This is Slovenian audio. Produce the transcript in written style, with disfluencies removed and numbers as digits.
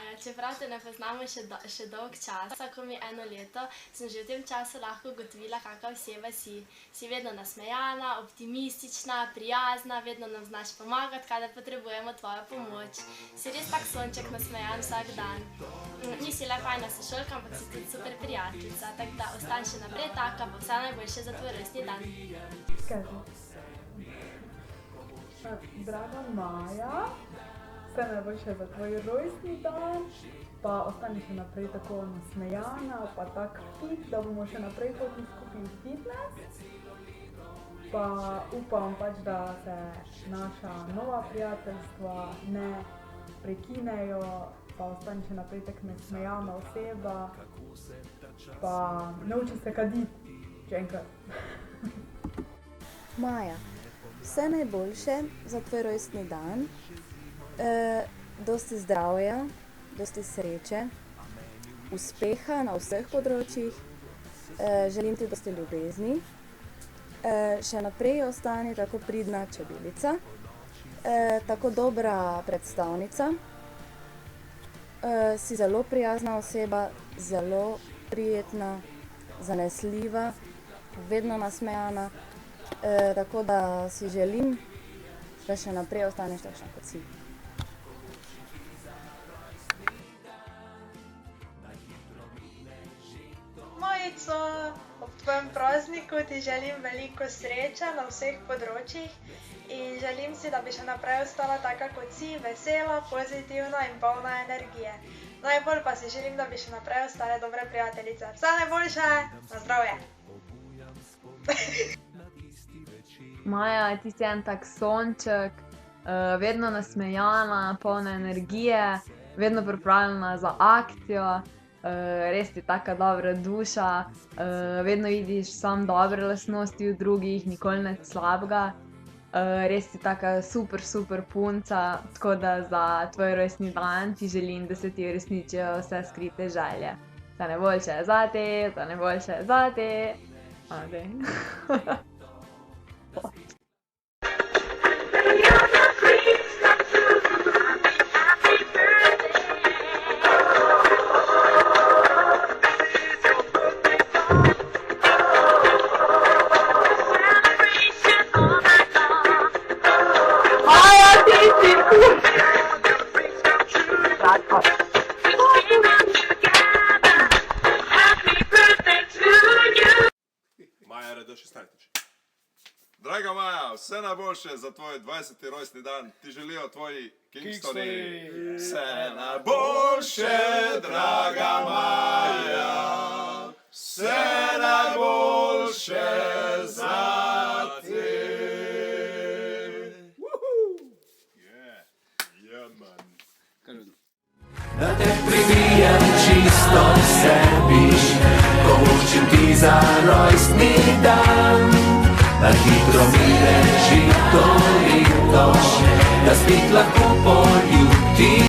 Maja, čeprav te ne poznamo še dolg čas, vsako mi 1 leto, sem že v tem času lahko ugotovila, kakšna oseba si. Si vedno nasmejana, optimistična, prijazna, vedno nam znaš pomagati, kadar potrebujemo tvojo pomoč. Si res tak sonček nasmejan vsak dan. Nisi le fajna sošolka, ampak si tudi super prijateljica, tako da ostani še naprej taka, pa vse najboljše za tvoj rojstni dan. Draga Maja, vse najboljše za tvoj rojstni dan, pa ostani še naprej tako nasmejana, pa tak fit, da bomo še naprej hodili skupaj v fitness. Pa upam pač, da se naša nova prijateljstva ne prekinejo, pa ostani še naprej tak nasmejana oseba, pa nauči se kaditi, še enkrat. Maja, vse najboljše za tvoj rojstni dan, dosti zdravja, dosti sreče, uspeha na vseh področjih, želim ti dosti ljubezni, še naprej ostani tako pridna čebelica, tako dobra predstavnica, si zelo prijazna oseba, zelo prijetna, zanesljiva, vedno nasmejana, tako da si želim, da še naprej ostaneš takšna kot si. Majico, ob tvojem prazniku ti želim veliko sreče na vseh področjih in želim si, da bi še naprej ostala taka kot si, vesela, pozitivna in polna energije. Najbolj pa si želim, da bi še naprej ostale dobre prijateljice. Vse najboljše, na zdravje! Maja, ti si en tak sonček, vedno nasmejana, polna energije, vedno pripravljena za akcijo, res ti taka dobra duša, vedno vidiš samo dobre lastnosti v drugih, nikoli nič slabega. Res si taka super punca, tako da za tvoj rojstni dan ti želim, da se ti uresničijo vse skrite želje. Vse najboljše zate, vse najboljše zate. Maja Radošestajtič. Draga Maja, vse najboljše za tvoj 20. rojstni dan. Ti želijo tvoji Kingstoni. Vse najboljše, draga Maja. Vse najboljše za te. Da te privijem čisto v sebi, ko učim ti za rojstni dan. Da hitro mine že to leto, da spet lahko poljubi.